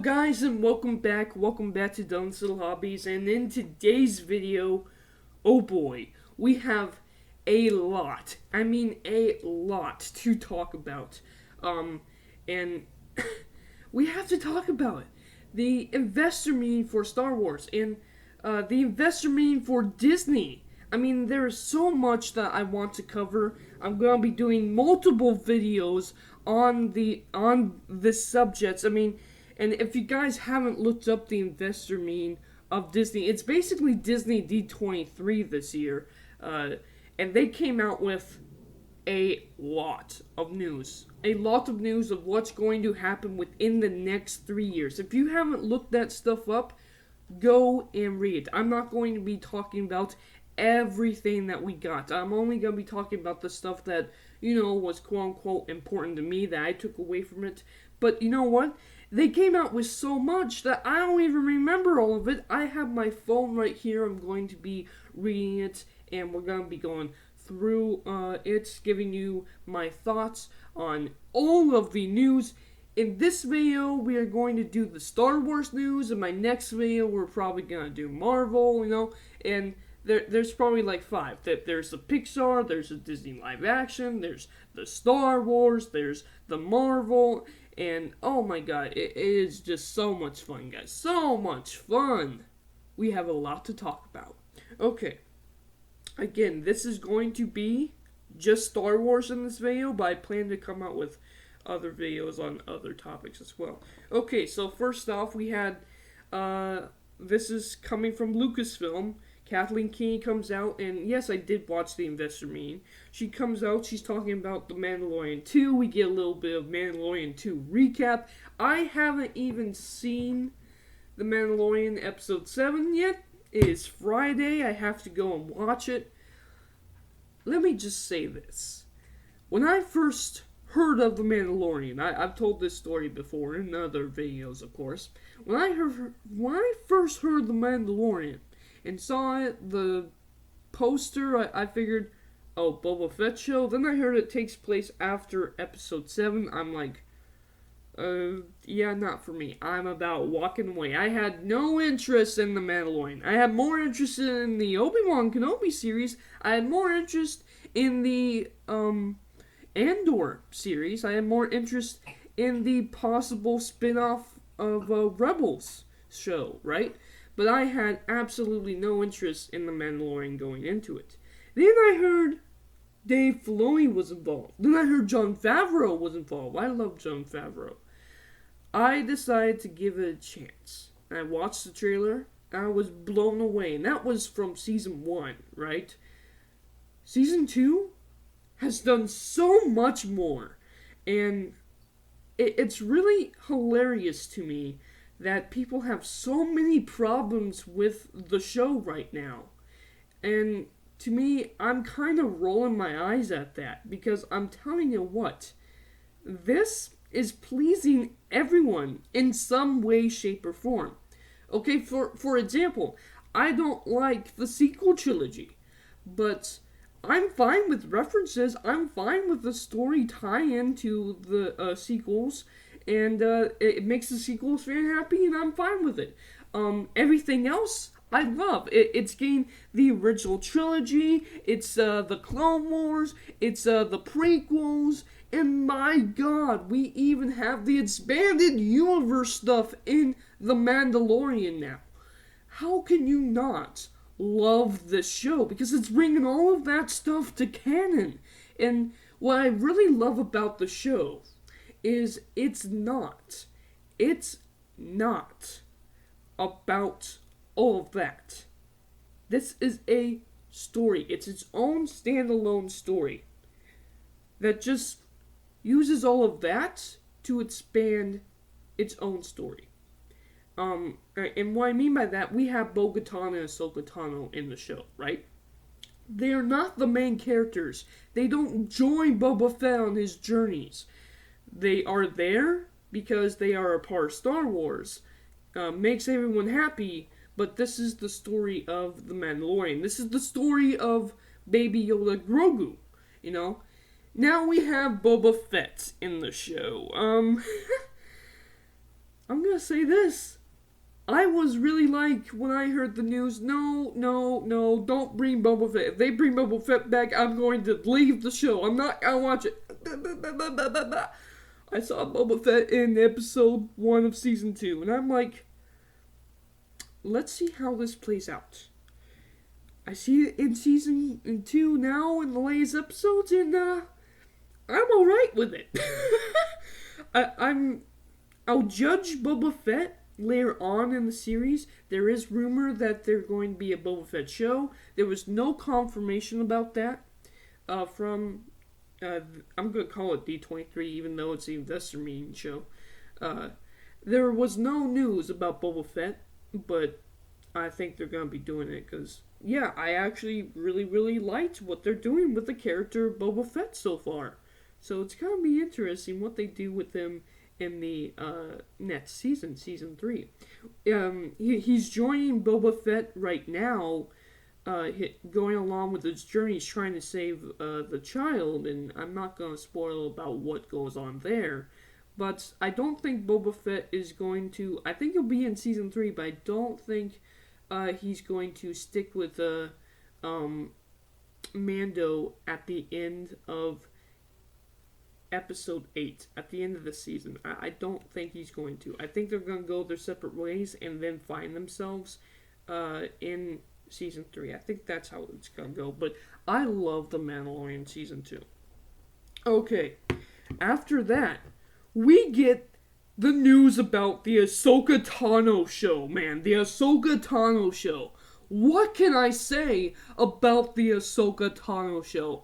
guys, and welcome back to Dylan's Little Hobbies, and in today's video, oh boy, we have a lot to talk about, and we have to talk about it. The investor meeting for Star Wars, and the investor meeting for Disney. There's so much that I want to cover. I'm going to be doing multiple videos on this subject. And if you guys haven't looked up the investor meeting of Disney, it's basically Disney D23 this year. And they came out with a lot of news. A lot of news of what's going to happen within the next 3 years. If you haven't looked that stuff up, go and read it. I'm not going to be talking about everything that we got. I'm only going to be talking about the stuff that, was quote-unquote important to me that I took away from it. But you know what? They came out with so much that I don't even remember all of it. I have my phone right here. I'm going to be reading it, and we're going to be going through it, giving you my thoughts on all of the news. In this video, we are going to do the Star Wars news. In my next video, we're probably going to do Marvel, and there's probably like 5. There's the Pixar, there's the Disney live action, there's the Star Wars, there's the Marvel, and oh my god, it is just so much fun, guys. So much fun! We have a lot to talk about. Okay. Again, this is going to be just Star Wars in this video, but I plan to come out with other videos on other topics as well. Okay, so first off, we had, this is coming from Lucasfilm. Kathleen Kennedy comes out, and yes, I did watch the investor meeting. She comes out, she's talking about The Mandalorian 2. We get a little bit of Mandalorian 2 recap. I haven't even seen The Mandalorian Episode 7 yet. It is Friday. I have to go and watch it. Let me just say this. When I first heard of The Mandalorian, I've told this story before in other videos, of course. When I first heard The Mandalorian and saw it, the poster, I figured, oh, Boba Fett show. Then I heard it takes place after Episode 7. I'm like, yeah, not for me. I'm about walking away. I had no interest in The Mandalorian. I had more interest in the Obi-Wan Kenobi series. I had more interest in the, Andor series. I had more interest in the possible spin-off of Rebels show, right? But I had absolutely no interest in The Mandalorian going into it. Then I heard Dave Filoni was involved. Then I heard Jon Favreau was involved. I love Jon Favreau. I decided to give it a chance. I watched the trailer, and I was blown away. And that was from Season 1, right? Season 2 has done so much more. And it's really hilarious to me that people have so many problems with the show right now. And to me, I'm kind of rolling my eyes at that, because I'm telling you what, this is pleasing everyone in some way, shape, or form. Okay, for example, I don't like the sequel trilogy, but I'm fine with references. I'm fine with the story tie-in to the sequels, and it makes the sequels very happy, and I'm fine with it. Everything else, I love. It's getting the original trilogy, it's the Clone Wars, it's the prequels, and my god, we even have the expanded universe stuff in The Mandalorian now. How can you not love this show? Because it's bringing all of that stuff to canon. And what I really love about the show is it's not about all of that. This is a story. It's its own standalone story that just uses all of that to expand its own story. And what I mean by that, we have Bo-Katan and Ahsoka Tano in the show, right? They are not the main characters. They don't join Boba Fett on his journeys. They are there because they are a part of Star Wars. Makes everyone happy, but this is the story of The Mandalorian. This is the story of Baby Yoda Grogu, Now we have Boba Fett in the show. I'm gonna say this. I was really like, when I heard the news, no, don't bring Boba Fett. If they bring Boba Fett back, I'm going to leave the show. I'm not gonna watch it. I saw Boba Fett in episode 1 of season 2, and I'm like, let's see how this plays out. I see it in season 2 now, in the latest episodes, and I'm alright with it. I'll judge Boba Fett later on in the series. There is rumor that there's going to be a Boba Fett show. There was no confirmation about that from, I'm going to call it D23, even though it's the investor meeting show. There was no news about Boba Fett, but I think they're going to be doing it because, yeah, I actually really, really liked what they're doing with the character of Boba Fett so far. So it's going to be interesting what they do with him in the next season, season 3. He's joining Boba Fett right now, going along with his journey. He's trying to save the child, and I'm not going to spoil about what goes on there. But I don't think Boba Fett is going to... I think he'll be in season 3, but I don't think he's going to stick with Mando at the end of episode 8, at the end of the season. I don't think he's going to. I think they're going to go their separate ways and then find themselves in season 3. I think that's how it's going to go. But I love The Mandalorian season 2. Okay, after that, we get the news about the Ahsoka Tano show, man. The Ahsoka Tano show. What can I say about the Ahsoka Tano show?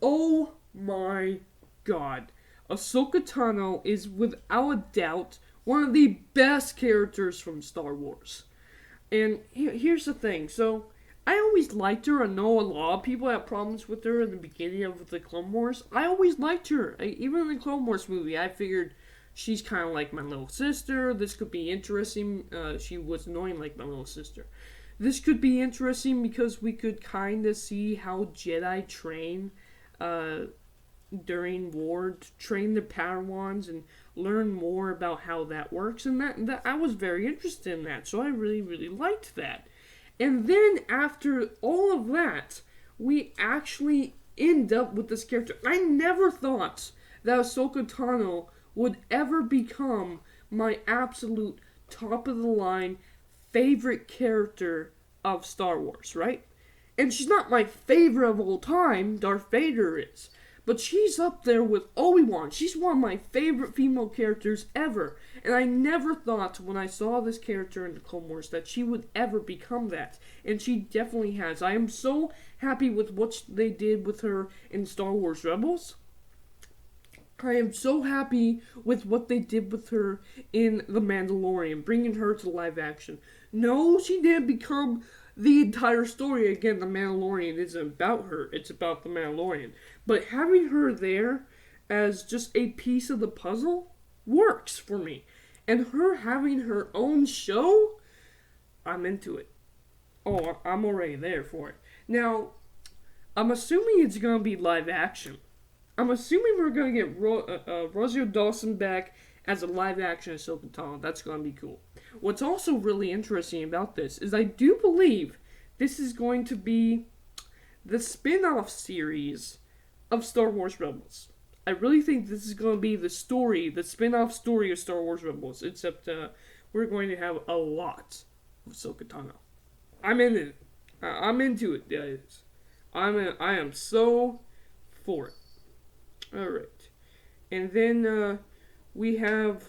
Oh my God. Ahsoka Tano is without a doubt one of the best characters from Star Wars. And here's the thing. So, I always liked her. I know a lot of people had problems with her in the beginning of the Clone Wars. I always liked her. Even in the Clone Wars movie, I figured she's kind of like my little sister. This could be interesting. She was annoying like my little sister. This could be interesting because we could kind of see how Jedi train during war, train their Padawans and learn more about how that works. And that I was very interested in that. So I really, really liked that. And then after all of that, we actually end up with this character. I never thought that Ahsoka Tano would ever become my absolute top of the line favorite character of Star Wars, right? And she's not my favorite of all time, Darth Vader is. But she's up there with Obi-Wan. She's one of my favorite female characters ever. And I never thought when I saw this character in the Clone Wars that she would ever become that. And she definitely has. I am so happy with what they did with her in Star Wars Rebels. I am so happy with what they did with her in The Mandalorian, bringing her to live action. No, she didn't become the entire story. Again, The Mandalorian isn't about her, it's about The Mandalorian. But having her there as just a piece of the puzzle works for me. And her having her own show, I'm into it. Oh, I'm already there for it. Now, I'm assuming it's going to be live action. I'm assuming we're going to get Rosario Dawson back as a live-action Ahsoka Tano. That's going to be cool. What's also really interesting about this is I do believe this is going to be the spin-off series of Star Wars Rebels. I really think this is going to be the story, the spin-off story of Star Wars Rebels, except we're going to have a lot of Ahsoka Tano. I'm in it. I'm into it, guys. I am so for it. Alright. And then we have...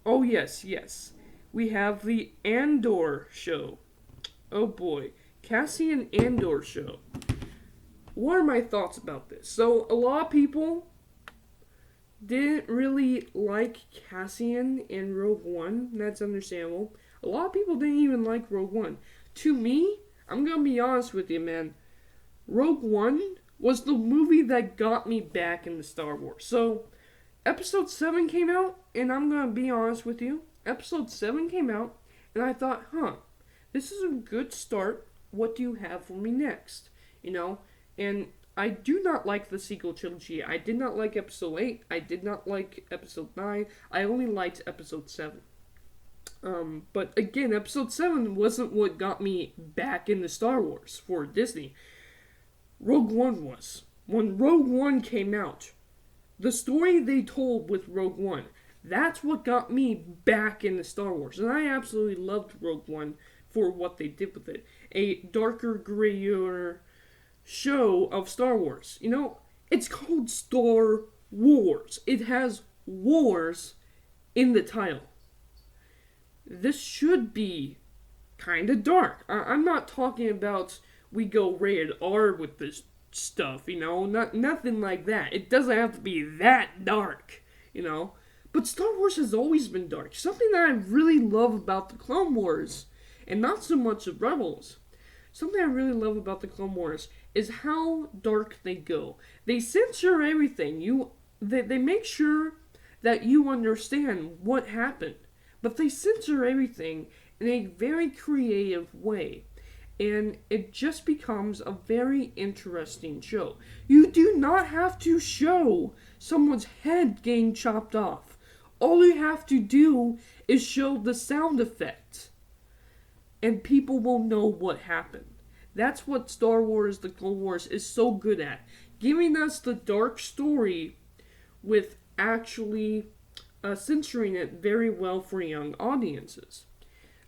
Oh, yes. We have the Andor show. Oh, boy. Cassian Andor show. What are my thoughts about this? So, a lot of people didn't really like Cassian in Rogue One. That's understandable. A lot of people didn't even like Rogue One. To me, I'm gonna be honest with you, man. Rogue One was the movie that got me back into Star Wars. So, Episode 7 came out, and I'm going to be honest with you. Episode 7 came out, and I thought, this is a good start. What do you have for me next? You know? And I do not like the sequel trilogy. I did not like Episode 8. I did not like Episode 9. I only liked Episode 7. But again, Episode 7 wasn't what got me back into Star Wars for Disney. Rogue One was. When Rogue One came out, the story they told with Rogue One, that's what got me back into Star Wars. And I absolutely loved Rogue One for what they did with it. A darker, grayer show of Star Wars. You know, it's called Star Wars. It has wars in the title. This should be kind of dark. I'm not talking about we go rated R with this stuff, you know, nothing like that. It doesn't have to be that dark, you know. But Star Wars has always been dark. Something that I really love about the Clone Wars, and not so much of Rebels, something I really love about the Clone Wars is how dark they go. They censor everything. They make sure that you understand what happened. But they censor everything in a very creative way. And it just becomes a very interesting show. You do not have to show someone's head getting chopped off. All you have to do is show the sound effect. And people will know what happened. That's what Star Wars, the Clone Wars, is so good at. Giving us the dark story with actually censoring it very well for young audiences.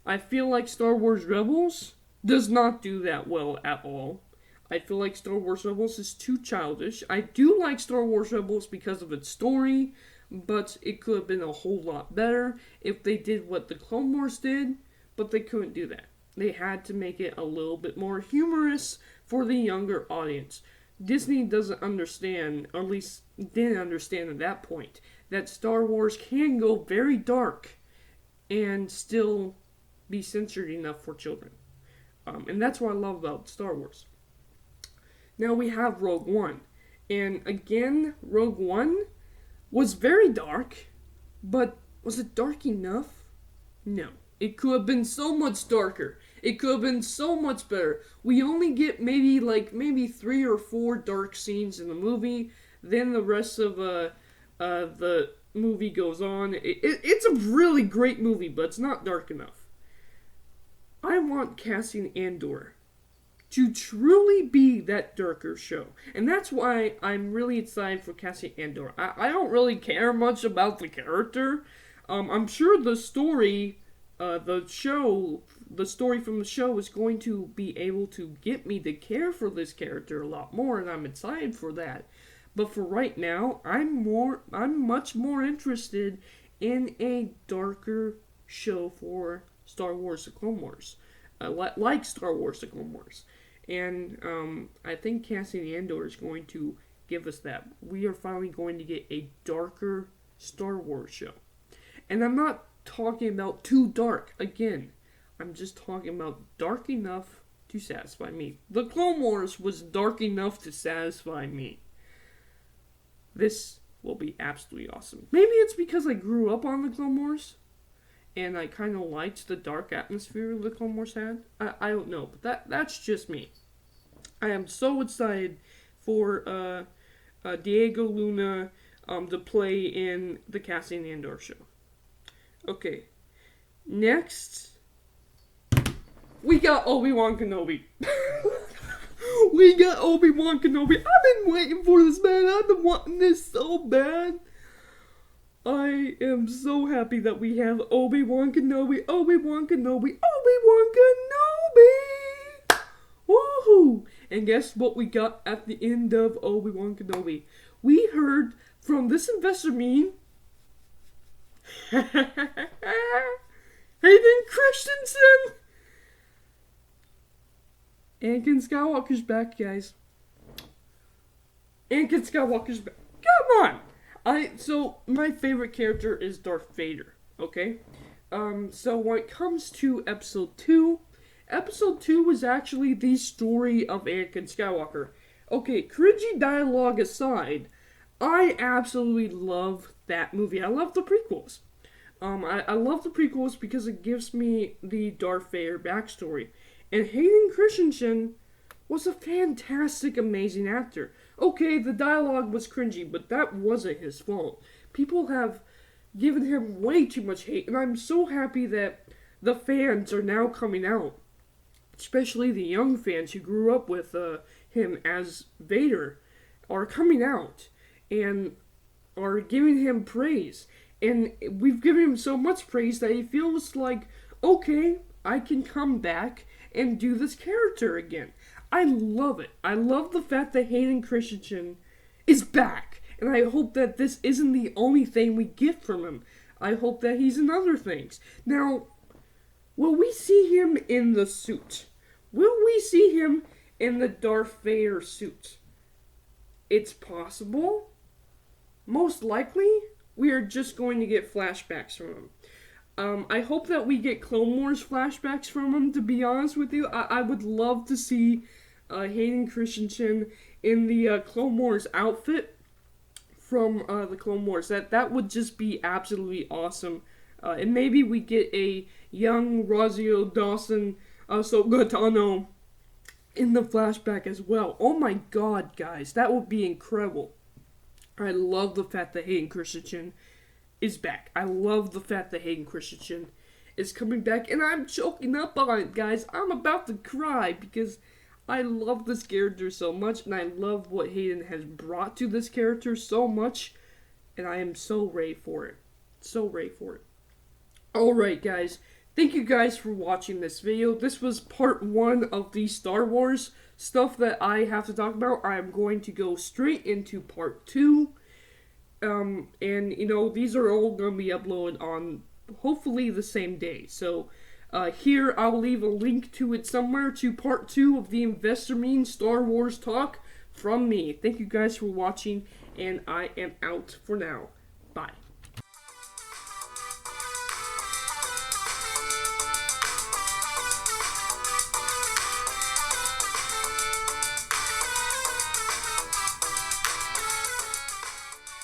I feel like Star Wars Rebels does not do that well at all. I feel like Star Wars Rebels is too childish. I do like Star Wars Rebels because of its story, but it could have been a whole lot better if they did what the Clone Wars did, but they couldn't do that. They had to make it a little bit more humorous for the younger audience. Disney doesn't understand, or at least didn't understand at that point, that Star Wars can go very dark and still be censored enough for children. And that's what I love about Star Wars. Now we have Rogue One. And again, Rogue One was very dark, but was it dark enough? No. It could have been so much darker. It could have been so much better. We only get maybe 3 or 4 dark scenes in the movie. Then the rest of the movie goes on. It's a really great movie, but it's not dark enough. I want Cassian Andor to truly be that darker show. And that's why I'm really excited for Cassian Andor. I don't really care much about the character. I'm sure the story, the story from the show is going to be able to get me to care for this character a lot more, and I'm excited for that. But for right now, I'm much more interested in a darker show for Star Wars: The Clone Wars, like Star Wars: The Clone Wars, and I think Cassian Andor is going to give us that. We are finally going to get a darker Star Wars show, and I'm not talking about too dark. Again, I'm just talking about dark enough to satisfy me. The Clone Wars was dark enough to satisfy me. This will be absolutely awesome. Maybe it's because I grew up on the Clone Wars, and I kind of liked the dark atmosphere the Clone Wars had. I don't know, but that's just me. I am so excited for Diego Luna to play in the Cassian Andor show. Okay, next, we got Obi-Wan Kenobi. We got Obi-Wan Kenobi. I've been waiting for this, man. I've been wanting this so bad. I am so happy that we have Obi-Wan Kenobi. Obi-Wan Kenobi. Obi-Wan Kenobi. Woohoo! And guess what we got at the end of Obi-Wan Kenobi? We heard from this investor meeting, Hayden Christensen. Anakin Skywalker's back, guys. Anakin Skywalker's back. Come on! So, my favorite character is Darth Vader, okay? So when it comes to Episode 2 was actually the story of Anakin Skywalker. Okay, cringy dialogue aside, I absolutely love that movie. I love the prequels. I love the prequels because it gives me the Darth Vader backstory. And Hayden Christensen was a fantastic, amazing actor. Okay, the dialogue was cringy, but that wasn't his fault. People have given him way too much hate, and I'm so happy that the fans are now coming out. Especially the young fans who grew up with him as Vader are coming out and are giving him praise. And we've given him so much praise that he feels like, okay, I can come back and do this character again. I love it. I love the fact that Hayden Christensen is back. And I hope that this isn't the only thing we get from him. I hope that he's in other things. Now, will we see him in the suit? Will we see him in the Darth Vader suit? It's possible. Most likely, we are just going to get flashbacks from him. I hope that we get Clone Wars flashbacks from him, to be honest with you. I would love to see Hayden Christensen in the Clone Wars outfit from the Clone Wars. That would just be absolutely awesome. And maybe we get a young Rosario Dawson Ahsoka Tano in the flashback as well. Oh my god, guys, that would be incredible. I love the fact that Hayden Christensen is back. I love the fact that Hayden Christensen is coming back, and I'm choking up on it, guys. I'm about to cry because I love this character so much, and I love what Hayden has brought to this character so much, and I am so ready for it. So ready for it. Alright, guys. Thank you guys for watching this video. This was part 1 of the Star Wars stuff that I have to talk about. I'm going to go straight into part 2. And, you know, these are all going to be uploaded on hopefully the same day. So, here I'll leave a link to it somewhere, to part 2 of the Investor Mean Star Wars talk from me. Thank you guys for watching, and I am out for now. Bye.